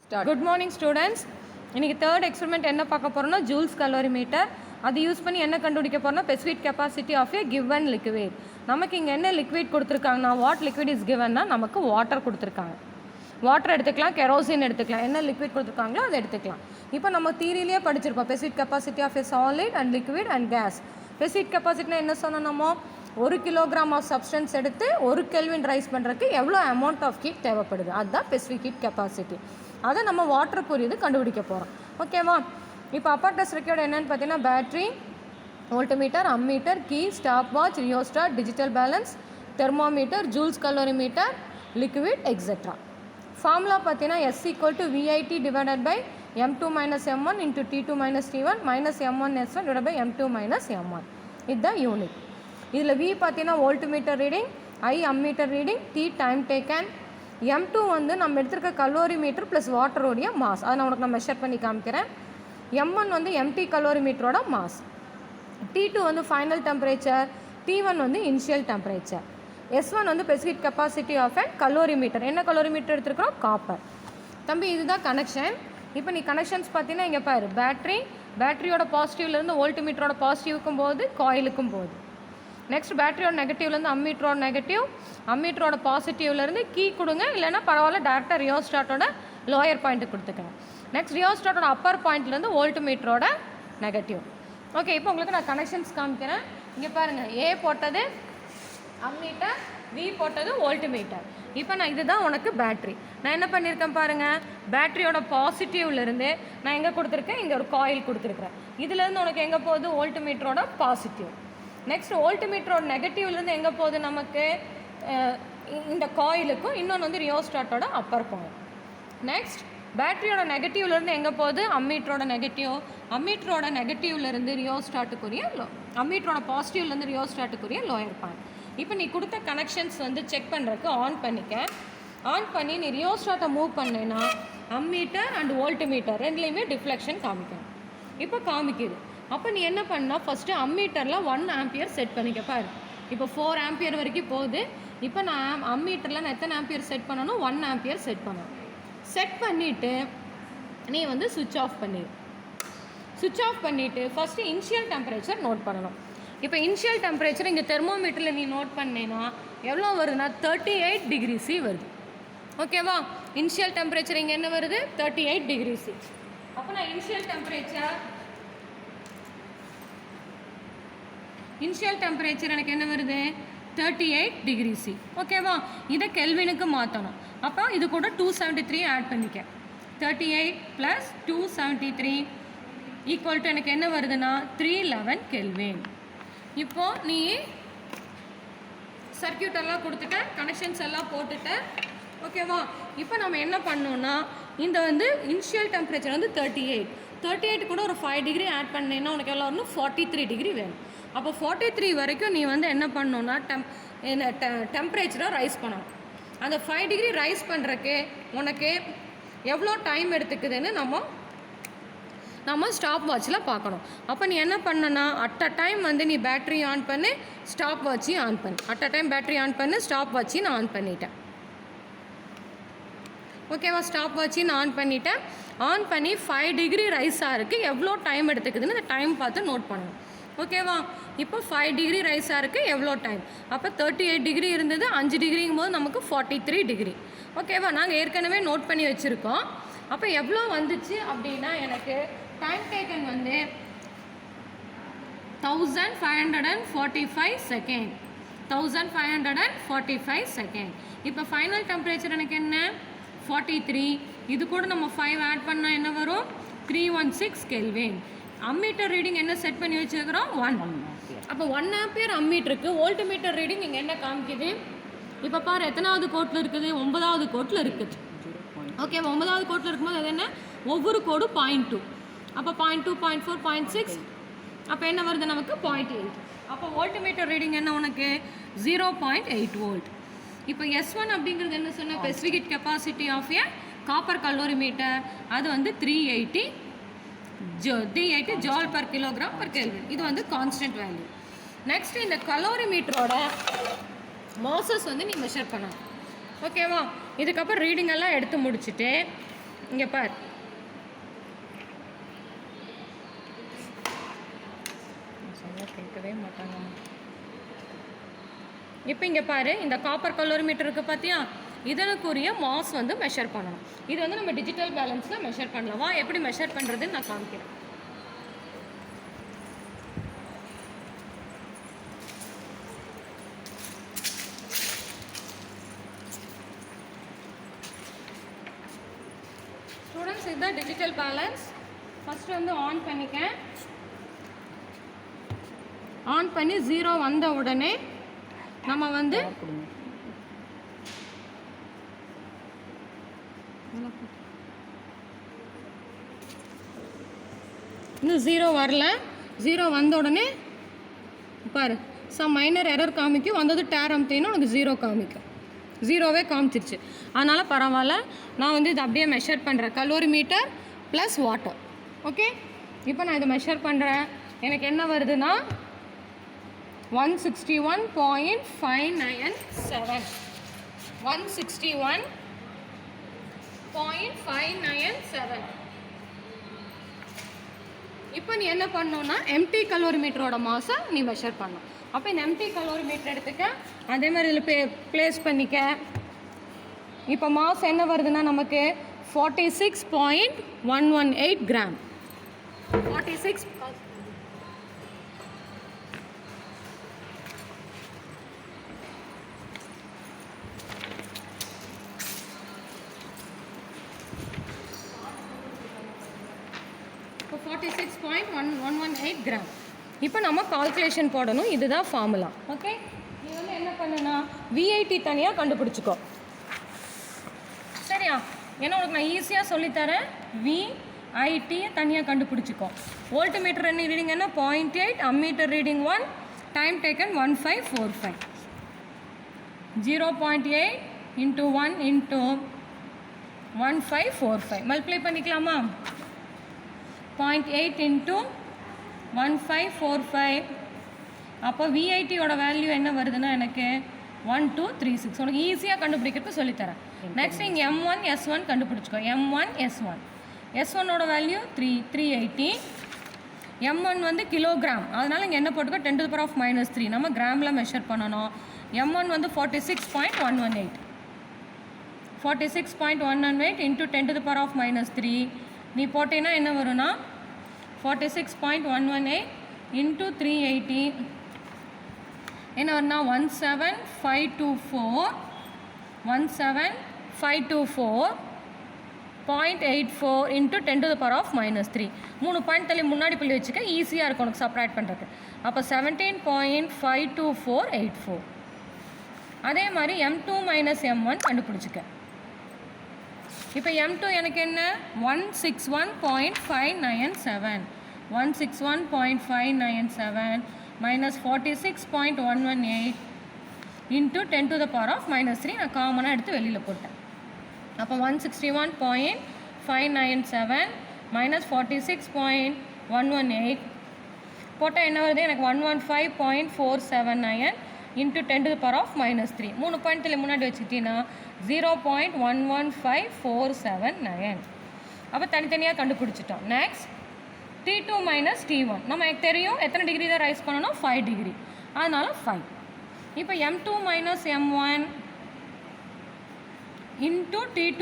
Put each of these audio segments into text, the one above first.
Start. Good morning students. இன்னைக்கு third experiment என்ன பார்க்க போறோம்னா ஜூல்ஸ் கலோரிமீட்டர். அது யூஸ் பண்ணி என்ன கண்டுபிடிக்க போறோம்னா specific capacity of a given liquid. நமக்கு இங்க என்ன liquid கொடுத்திருக்காங்கன்னா what liquid is givenனா நமக்கு water கொடுத்திருக்காங்க. வாட்டர் எடுத்துக்கலாம், கெரோசின் எடுத்துக்கலாம், என்ன லிக்விட் கொடுத்துருக்காங்களோ அதை எடுத்துக்கலாம். இப்போ நம்ம தியரியிலே படிச்சிருப்போம் specific capacity of a solid and liquid and gas. Specific கெப்பாசிட்டினா என்ன சொன்னோமோ 1 கிலோகிராம் ஆஃப் சப்ஸ்டன்ஸ் எடுத்து 1 கெல்வின் ரைஸ் பண்ணுறதுக்கு எவ்வளோ அமௌண்ட் ஆஃப் ஹீட் தேவைப்படுது, அதுதான் ஸ்பெசிஃபிக் ஹீட் கெப்பாசிட்டி. அதை நம்ம வாட்டருக்குரியது கண்டுபிடிக்க போகிறோம். ஓகேவா? இப்போ அப்பார்டஸ் ரெக்கார்டு என்னென்னு பார்த்தீங்கன்னா battery, voltmeter, ammeter, key, stop watch, rheostat, digital balance, thermometer, Joule's calorimeter, liquid etcetera. Formula பார்த்தீங்கன்னா S = VIT divided by M2 - M1 into T2 - T1 minus M1 S1 divided by M2 - M1. இதுதான் unit. இதில் V பார்த்தீங்கன்னா voltmeter reading, I ammeter reading, T time taken, M2 வந்து நம்ம எடுத்துருக்க calorimeter plus வாட்டரோடைய mass. அதை நான் உனக்கு நான் மெஷர் பண்ணி காமிக்கிறேன். M1 வந்து எம்டி கலோரிமீட்டரோட மாஸ், T2 வந்து ஃபைனல் டெம்பரேச்சர், T1 வந்து இனிஷியல் டெம்பரேச்சர், S1 வந்து specific capacity of a calorimeter. என்ன கலோரிமீட்டர் எடுத்துருக்கிறோம்? காப்பர். தம்பி இதுதான் கனெக்ஷன். இப்போ நீ கனெக்ஷன்ஸ் பார்த்தீங்கன்னா இங்கே பாரு, பேட்டரியோட பாசிட்டிவ்லேருந்து வோல்ட்மீட்டரோட பாசிட்டிவ்க்கும் போது காயிலுக்கும் போகுது. நெக்ஸ்ட் பேட்டரியோட நெகட்டிவ்லேருந்து அம்மீட்டரோட நெகட்டிவ், அம்மீட்டரோட பாசிட்டிவ்லேருந்து கீ கொடுங்க, இல்லைன்னா பரவாயில்ல டேரெக்டாக ரியோஸ்டாட்டோட லோயர் பாயிண்ட்டு கொடுத்துக்கங்க. நெக்ஸ்ட் ரியோஸ்டாட்டோட அப்பர் பாயிண்ட்லேருந்து வோல்ட்மீட்டரோட நெகட்டிவ். ஓகே, இப்போ உங்களுக்கு நான் கனெக்ஷன்ஸ் காமிக்கிறேன். இங்கே பாருங்கள், ஏ போட்டது அம்மீட்டர், V போட்டது வோல்ட்மீட்டர். இப்போ நான் இதுதான் உனக்கு பேட்ரி. நான் என்ன பண்ணியிருக்கேன் பாருங்கள், பேட்டரியோட பாசிட்டிவ்லேருந்து நான் எங்கே கொடுத்துருக்கேன், இங்கே ஒரு காயில் கொடுத்துருக்குறேன். இதுலேருந்து உனக்கு எங்கே போகுது? வோல்ட்மீட்டரோட பாசிட்டிவ். நெக்ஸ்ட் வோல்ட்மீட்டரோட நெகட்டிவ்லேருந்து எங்கே போகுது நமக்கு? இந்த காயிலுக்கும், இன்னொன்று வந்து ரியோஸ்டாட்டோட அப்பர் பாயிண்ட். நெக்ஸ்ட் பேட்டரியோட நெகட்டிவ்லேருந்து எங்கே போகுது? அம்மீட்டரோட நெகட்டிவ், அம்மீட்டரோட நெகட்டிவ்லேருந்து ரியோஸ்டாட்டுக்குரிய அம்மீட்டரோட பாசிட்டிவ்லேருந்து ரியோஸ்டாட்டுக்குரிய லோயர் பாயிண்ட். இப்போ நீ கொடுத்த கனெக்ஷன்ஸ் வந்து செக் பண்ணுறதுக்கு ஆன் பண்ணிக்க. ஆன் பண்ணி நீ ரியோஸ்டாட்டை மூவ் பண்ணேன்னா அம்மீட்டர் அண்ட் வோல்ட்மீட்டர் ரெண்டுலேயுமே டிஃப்ளெக்ஷன் காமிக்கணும். இப்போ காமிக்குது. அப்போ நீ என்ன பண்ணால் ஃபஸ்ட்டு அம்மீட்டரில் 1 ஆம்பியர் செட் பண்ணிக்க பாரு. இப்போ 4 ஆம்பியர் வரைக்கும் போகுது. இப்போ நான் அம்மீட்டரில் நான் எத்தனை ஆம்பியர் செட் பண்ணணும்? 1 ஆம்பியர் செட் பண்ணணும். செட் பண்ணிவிட்டு நீ வந்து சுவிட்ச் ஆஃப் பண்ணிடு. சுவிட்ச் ஆஃப் பண்ணிவிட்டு ஃபஸ்ட்டு இனிஷியல் டெம்பரேச்சர் நோட் பண்ணணும். இப்போ இனிஷியல் டெம்பரேச்சர் இங்கே தெர்மோமீட்டரில் நீ நோட் பண்ணேன்னா எவ்வளோ வருதுன்னா 38 டிகிரி C வருது. ஓகேவா? இனிஷியல் டெம்பரேச்சர் இங்கே என்ன வருது? 38 டிகிரி C. அப்போ நான் இனிஷியல் டெம்பரேச்சர் எனக்கு என்ன வருது? 38 டிகிரி C. ஓகேவா? இதை கெல்வினுக்கு மாற்றணும். அப்போ இது கூட 273 ஆட் பண்ணிக்க. 38 + 273 ஈக்குவல் டு எனக்கு என்ன வருதுன்னா 311 கெல்வின். இப்போது நீ சர்க்கியூட் எல்லாம் கொடுத்துட்ட, கனெக்ஷன்ஸ் எல்லாம் போட்டுட்ட. ஓகேவா? இப்போ நம்ம என்ன பண்ணோன்னா இந்த வந்து இனிஷியல் டெம்பரேச்சர் வந்து 38 கூட ஒரு 5 டிகிரி ஆட் பண்ணேன்னா உனக்கு எவ்வளோ வரணும்? 43 டிகிரி வேணும். அப்போ 43 வரைக்கும் நீ வந்து என்ன பண்ணணுன்னா டெம்பரேச்சரை ரைஸ் பண்ணணும். அந்த 5 டிகிரி ரைஸ் பண்ணுறக்கு உனக்கு எவ்வளோ டைம் எடுத்துக்குதுன்னு நம்ம ஸ்டாப் வாட்சில் பார்க்கணும். அப்போ நீ என்ன பண்ணனா அட் அ டைம் வந்து நீ பேட்ரி ஆன் பண்ணு, ஸ்டாப் வாட்சையும் ஆன் பண்ணு. At a time battery on பண்ணு, ஸ்டாப் வாட்சையும் நான் ஆன் பண்ணிட்டேன். ஓகேவா? ஸ்டாப் வாட்சையும் நான் ஆன் பண்ணிட்டேன். ஆன் பண்ணி 5 டிகிரி ரைஸ் ஆகிருக்கு, எவ்வளோ டைம் எடுத்துக்குதுன்னு அந்த டைம் பார்த்து நோட் பண்ணணும். ஓகேவா? இப்போ 5 டிகிரி ரைஸ் ஆகிருக்கு, எவ்வளோ டைம்? அப்போ 38 டிகிரி இருந்தது, 5 டிகிரிங்கும் போது நமக்கு 43 டிகிரி. ஓகேவா? நாங்கள் ஏற்கனவே நோட் பண்ணி வச்சுருக்கோம். அப்போ எவ்வளோ வந்துச்சு அப்படின்னா எனக்கு டைம் டேக்கன் வந்து 1545 செகண்ட். 1545 செகண்ட். இப்போ ஃபைனல் டெம்பரேச்சர் எனக்கு என்ன? 43. இது கூட நம்ம 5 ஆட் பண்ணால் என்ன வரும்? 316 கெல்வின். அம்மீட்டர் ரீடிங் என்ன செட் பண்ணி வச்சுருக்கிறோம்? 1. அப்போ 1 ஆம்பியர் அம்மீட்டருக்கு வோல்ட்மீட்டர் ரீடிங் இங்கே என்ன காமிக்குது? இப்போ பாரு, எத்தனாவது கோட்டில் இருக்குது? 9வது கோட்டில் இருக்குது. ஓகே, 9வது கோட்டில் இருக்கும்போது அது என்ன? ஒவ்வொரு கோடு 0.2. அப்போ 0.2, 0.4, 0.6. அப்போ என்ன வருது நமக்கு? 0.8. அப்போ வோல்ட்மீட்டர் ரீடிங் என்ன உனக்கு? 0.8 வோல்ட். இப்போ S1 அப்படிங்கிறது என்ன சொன்ன? Specific capacity of a copper calorimeter. அது வந்து 380 joule per kilogram per kelvin. இது வந்து கான்ஸ்டன்ட் வேல்யூ. நெக்ஸ்ட் இந்த கலோரிமீட்டரோட மாசஸ் வந்து நீ மெஷர் பண்ணணும். ஓகேவா? இதுக்கப்புறம் ரீடிங் எல்லாம் எடுத்து முடிச்சுட்டு இங்கே பார், கேட்கவே மாட்டாங்க. இப்போ இங்கே பாரு, இந்த காப்பர் கலோரிமீட்டர் இருக்குது பார்த்தியா, இதனுக்குரிய மாஸ் வந்து மெஷர் பண்ணணும். இது வந்து நம்ம டிஜிட்டல் பேலன்ஸில் மெஷர் பண்ணலாம். எப்படி மெஷர் பண்ணுறதுன்னு நான் காமிக்கிறேன். ஸ்டூடெண்ட்ஸ், இதுதான் டிஜிட்டல் பேலன்ஸ். ஃபஸ்ட்டு வந்து ஆன் பண்ணிக்கேன். ஆன் பண்ணி 0 வந்த உடனே நம்ம வந்து இன்னும் 0 வரல. 0 வந்த உடனே பாரு, மைனர் எரர் காமிக்கும். வந்தது டேர் அமுத்தினா உனக்கு 0 காமிக்கும். 0வே காமிச்சிருச்சு. அதனால் பரவாயில்ல, நான் வந்து இதை அப்படியே மெஷர் பண்ணுறேன். Calorimeter plus water. ஓகே, இப்போ நான் இதை மெஷர் பண்ணுறேன். எனக்கு என்ன வருதுன்னா 161.597. 161.597. இப்போ நீ என்ன பண்ணணும்னா எம்டி கலோரிமீட்டரோட மாஸை நீ மெஷர் பண்ணணும். அப்போ இந்த எம்டி கலோரிமீட்டர் எடுத்துக்க, அதே மாதிரி இதில் ப்ளேஸ் பண்ணிக்க. இப்போ மாஸ் என்ன வருதுன்னா நமக்கு 46.118 கிராம். 46 46.118 கிராம். இப்போ நம்ம கால்குலேஷன் போடணும். இதுதான் ஃபார்முலா. ஓகே, நீ வந்து என்ன பண்ணுனா விஐடி தனியாக கண்டுபிடிச்சிக்கோ. சரியா? ஏன்னா உனக்கு நான் ஈஸியாக சொல்லித்தரேன். விஐடி தனியாக கண்டுபிடிச்சிக்கோ. வோல்ட் மீட்டர் என்ன ரீடிங் என்ன 0.8, ammeter reading 1, time taken 1545. 0.8 × 1 × 1545 multiply பண்ணிக்கலாமா? 0.8 × 1545. அப்போ விஐடியோட வேல்யூ என்ன வருதுன்னா எனக்கு 1236. உனக்கு ஈஸியாக கண்டுபிடிக்கிறதுக்கு சொல்லித்தரேன். நெக்ஸ்ட் இங்கே M1 S1 கண்டுபிடிச்சிக்கோ. M1 S1. S1ஓட value 380. M1 வந்து கிலோகிராம், அதனால் இங்கே என்ன போட்டுக்கோ 10⁻³ நம்ம கிராமில் மெஷர் பண்ணணும். M1 வந்து 46.118. 46.118 × 10⁻³ நீ போட்டேன்னா என்ன வரும்னா 46.118 × 380 என்ன வரும்னா 17524. 17524.84 × 10⁻³ 3 பாயிண்ட் தள்ளி முன்னாடி புள்ளி வச்சுக்க, ஈஸியாக இருக்கும் உனக்கு சப்ராக்ட் பண்ணுறதுக்கு. அப்போ 17.52484. அதே மாதிரி M2 - M1 கண்டுபிடிச்சிக்க. இப்போ M2 எனக்கு என்ன 161.597. 161.597 - 46.118 × 10⁻³ நான் காமனாக எடுத்து வெளியில் போட்டேன். அப்போ 161.597 - 46.118 போட்டால் என்ன வருது எனக்கு 115.479 × 10⁻³ 3 பாயிண்ட் முன்னாடி வச்சுக்கிட்டீங்கன்னா 0.11547 அப்போ தனித்தனியாக கண்டுபிடிச்சிட்டோம். நெக்ஸ்ட் T2 - T1 நம்ம எனக்கு தெரியும் எத்தனை டிகிரி தான் ரைஸ் பண்ணணும் 5 டிகிரி, அதனால் 5. இப்போ M2 - M1 × T2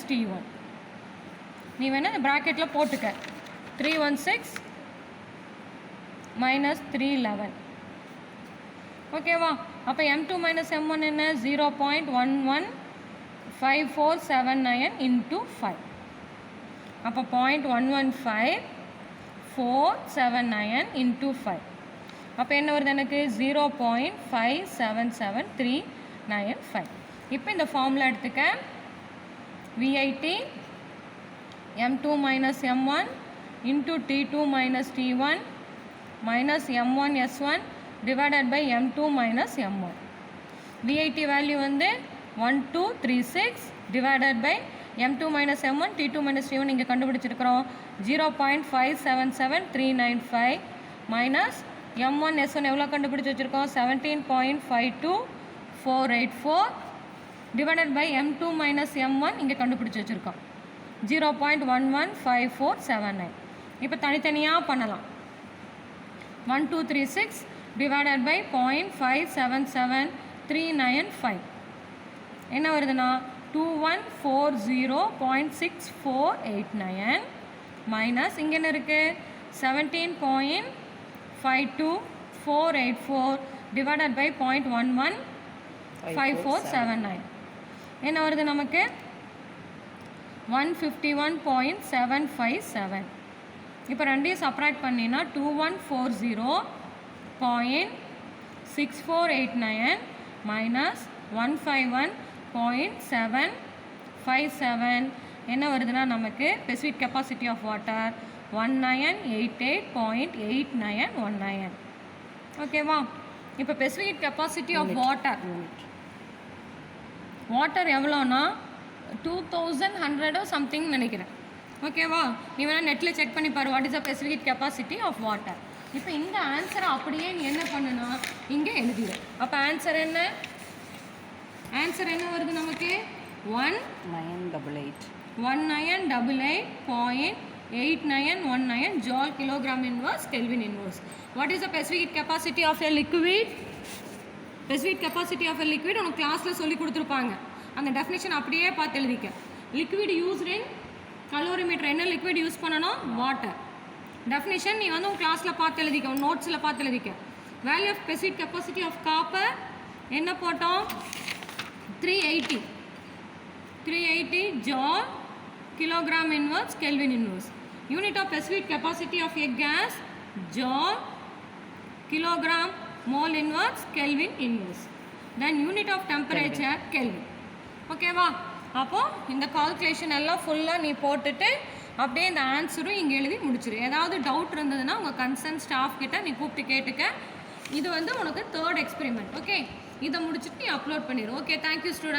- T1 நீ வேணால் இந்த ப்ராக்கெட்டில் போட்டுக்க. 316 - 311. ஓகேவா? அப்போ M2 - M1 என்ன 0.11547 × 5. அப்போ 0.11547 × 5. அப்போ என்ன வருது எனக்கு 0.577395. இப்போ இந்த ஃபார்முலா எடுத்துக்க. VIT M2 - M1 × T2 - T1 minus M1 S1 divided by M2 minus M1. VIT value வந்து 1236 divided by M2 minus M1 T2 minus T1 இங்கே கண்டுபிடிச்சிருக்கிறோம் 0.577395 minus M1 S1 எவ்வளோ கண்டுபிடிச்சி வச்சுருக்கோம் 17.52484 divided by M2 minus M1 இங்கே கண்டுபிடிச்சி வச்சுருக்கோம் 0.115479. இப்போ தனித்தனியாக பண்ணலாம். 1236 divided by 0.577395 என்ன வருதுன்னா 2140.6489 மைனஸ் இங்கே என்ன இருக்குது 17.52484 divided by 0.115479 என்ன வருது நமக்கு 151.757. இப்போ ரெண்டையும் சப்ராக்ட் பண்ணினா 2140.6489 மைனஸ் 151.757 என்ன வருதுன்னா நமக்கு ஸ்பெசிஃபிக் கெப்பாசிட்டி ஆஃப் வாட்டர் 1988.8919. ஓகேவா? இப்போ ஸ்பெசிஃபிக் கெப்பாசிட்டி ஆஃப் வாட்டர் எவ்வளோனா 2100 சம்திங் நினைக்கிறேன். ஓகேவா? நீ வேணால் நெட்டில் செக் பண்ணி பாரு what is the specific capacity of water. இப்போ இந்த ஆன்சரை அப்படியே நீ என்ன பண்ணுனா இங்கே எழுதிடு. அப்போ ஆன்சர் என்ன வருது நமக்கு 1988.8919 joule kilogram inverse kelvin inverse. What is the specific capacity of a liquid? Specific capacity of a liquid உனக்கு கிளாஸில் சொல்லி கொடுத்துருப்பாங்க. அந்த டெஃபினிஷன் அப்படியே பார்த்து எழுதிக்க. Liquid used in calorimeter. என்ன லிக்விட் யூஸ் பண்ணணும்? வாட்டர். டெஃபினிஷன் நீ வந்து உன் கிளாஸில் பார்த்து எழுதிக்க, உன் நோட்ஸில் பார்த்து எழுதிக்க. Value of specific capacity of copper என்ன போட்டோம்? 380 joule kilogram inverse kelvin inverse. Unit of specific capacity of a gas joule kilogram mole inverse kelvin inverse. Then unit of temperature kelvin. ஓகேவா? அப்போது இந்த கால்குலேஷன் எல்லாம் ஃபுல்லாக நீ போட்டுட்டு அப்படியே இந்த ஆன்சரும் இங்கே எழுதி முடிச்சிரு. ஏதாவது டவுட் இருந்ததுன்னா உங்கள் கன்சர்ன் ஸ்டாஃப் கிட்ட நீ கூப்பிட்டு கேட்டுக்க. இது வந்து உனக்கு 3rd எக்ஸ்பெரிமெண்ட். ஓகே, இதை முடிச்சுட்டு நீ அப்லோட் பண்ணிடு. Okay, thank you student.